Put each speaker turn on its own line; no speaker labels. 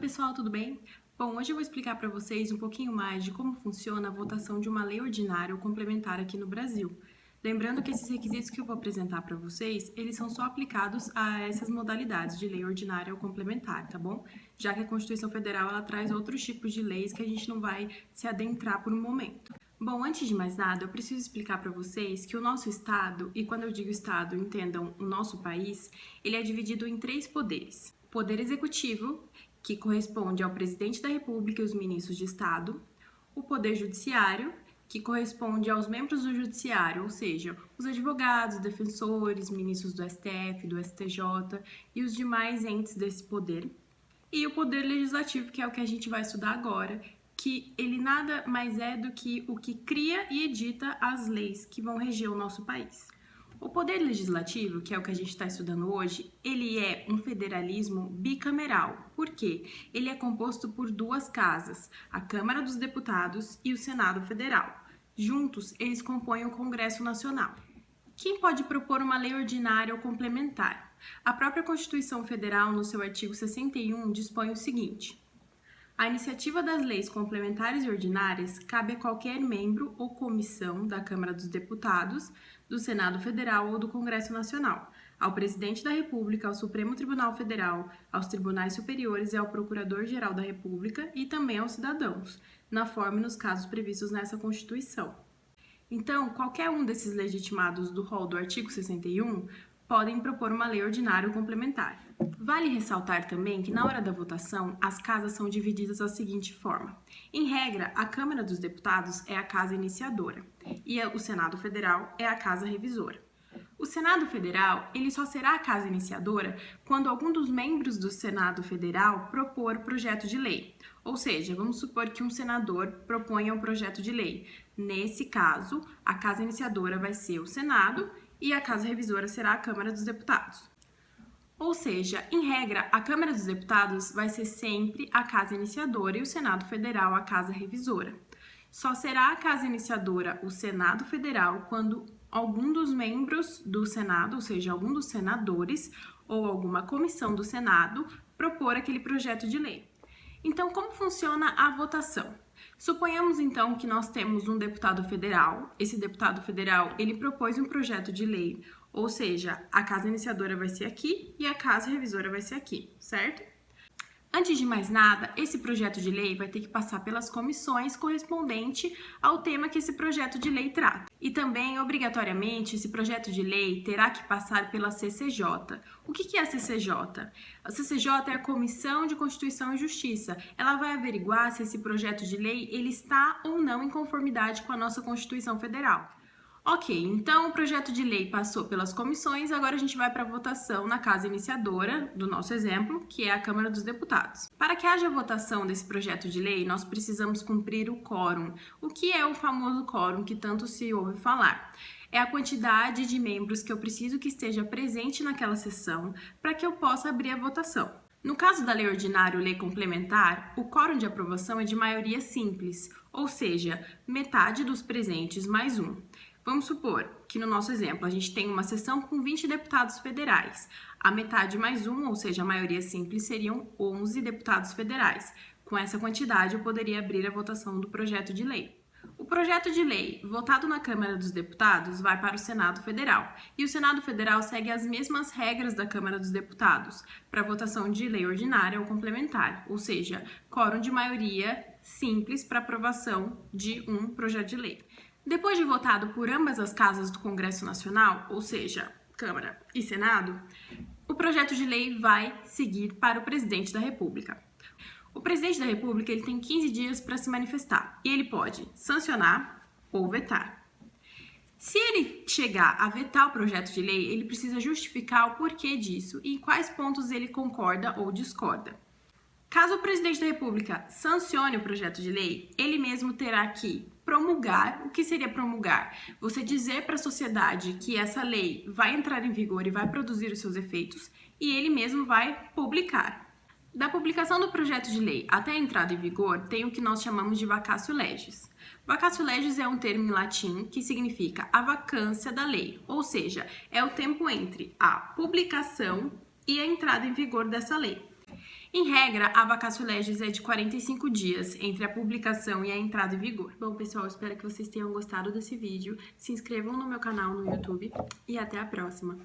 pessoal, tudo bem? Bom, hoje eu vou explicar para vocês um pouquinho mais de como funciona a votação de uma lei ordinária ou complementar aqui no Brasil. Lembrando que esses requisitos que eu vou apresentar para vocês, eles são só aplicados a essas modalidades de lei ordinária ou complementar, tá bom? Já que a Constituição Federal, ela traz outros tipos de leis que a gente não vai se adentrar por um momento. Bom, antes de mais nada, eu preciso explicar para vocês que o nosso Estado, e quando eu digo Estado, entendam o nosso país, ele é dividido em 3 poderes. O Poder Executivo, que corresponde ao Presidente da República e os ministros de Estado, o Poder Judiciário, que corresponde aos membros do Judiciário, ou seja, os advogados, defensores, ministros do STF, do STJ e os demais entes desse poder, e o Poder Legislativo, que é o que a gente vai estudar agora, que ele nada mais é do que o que cria e edita as leis que vão reger o nosso país. O Poder Legislativo, que é o que a gente está estudando hoje, ele é um federalismo bicameral. Por quê? Ele é composto por 2 casas, a Câmara dos Deputados e o Senado Federal. Juntos, eles compõem o Congresso Nacional. Quem pode propor uma lei ordinária ou complementar? A própria Constituição Federal, no seu artigo 61, dispõe o seguinte: a iniciativa das leis complementares e ordinárias cabe a qualquer membro ou comissão da Câmara dos Deputados, do Senado Federal ou do Congresso Nacional, ao Presidente da República, ao Supremo Tribunal Federal, aos Tribunais Superiores e ao Procurador-Geral da República e também aos cidadãos, na forma e nos casos previstos nessa Constituição. Então, qualquer um desses legitimados do rol do artigo 61 podem propor uma lei ordinária ou complementar. Vale ressaltar também que na hora da votação, as casas são divididas da seguinte forma. Em regra, a Câmara dos Deputados é a casa iniciadora e o Senado Federal é a casa revisora. O Senado Federal, ele só será a casa iniciadora quando algum dos membros do Senado Federal propor projeto de lei. Ou seja, vamos supor que um senador proponha um projeto de lei. Nesse caso, a casa iniciadora vai ser o Senado e a casa revisora será a Câmara dos Deputados. Ou seja, em regra, a Câmara dos Deputados vai ser sempre a casa iniciadora e o Senado Federal a casa revisora. Só será a casa iniciadora o Senado Federal quando algum dos membros do Senado, ou seja, algum dos senadores ou alguma comissão do Senado, propor aquele projeto de lei. Então, como funciona a votação? Suponhamos então que nós temos um deputado federal. Esse deputado federal, ele propôs um projeto de lei, ou seja, a casa iniciadora vai ser aqui e a casa revisora vai ser aqui, certo? Antes de mais nada, esse projeto de lei vai ter que passar pelas comissões correspondente ao tema que esse projeto de lei trata. E também, obrigatoriamente, esse projeto de lei terá que passar pela CCJ. O que é a CCJ? A CCJ é a Comissão de Constituição e Justiça. Ela vai averiguar se esse projeto de lei ele está ou não em conformidade com a nossa Constituição Federal. Ok, então o projeto de lei passou pelas comissões, agora a gente vai para a votação na casa iniciadora do nosso exemplo, que é a Câmara dos Deputados. Para que haja votação desse projeto de lei, nós precisamos cumprir o quórum. O que é o famoso quórum que tanto se ouve falar? É a quantidade de membros que eu preciso que esteja presente naquela sessão para que eu possa abrir a votação. No caso da lei ordinária ou lei complementar, o quórum de aprovação é de maioria simples, ou seja, metade dos presentes mais um. Vamos supor que no nosso exemplo a gente tem uma sessão com 20 deputados federais. A metade mais um, ou seja, a maioria simples, seriam 11 deputados federais. Com essa quantidade eu poderia abrir a votação do projeto de lei. O projeto de lei votado na Câmara dos Deputados vai para o Senado Federal. E o Senado Federal segue as mesmas regras da Câmara dos Deputados para votação de lei ordinária ou complementar, ou seja, quórum de maioria simples para aprovação de um projeto de lei. Depois de votado por ambas as casas do Congresso Nacional, ou seja, Câmara e Senado, o projeto de lei vai seguir para o Presidente da República. O Presidente da República ele tem 15 dias para se manifestar e ele pode sancionar ou vetar. Se ele chegar a vetar o projeto de lei, ele precisa justificar o porquê disso e em quais pontos ele concorda ou discorda. Caso o Presidente da República sancione o projeto de lei, ele mesmo terá que promulgar. O que seria promulgar? Você dizer para a sociedade que essa lei vai entrar em vigor e vai produzir os seus efeitos, e ele mesmo vai publicar. Da publicação do projeto de lei até a entrada em vigor, tem o que nós chamamos de vacatio legis. Vacatio legis é um termo em latim que significa a vacância da lei, ou seja, é o tempo entre a publicação e a entrada em vigor dessa lei. Em regra, a vacatio legis é de 45 dias entre a publicação e a entrada em vigor. Bom, pessoal, espero que vocês tenham gostado desse vídeo. Se inscrevam no meu canal no YouTube e até a próxima!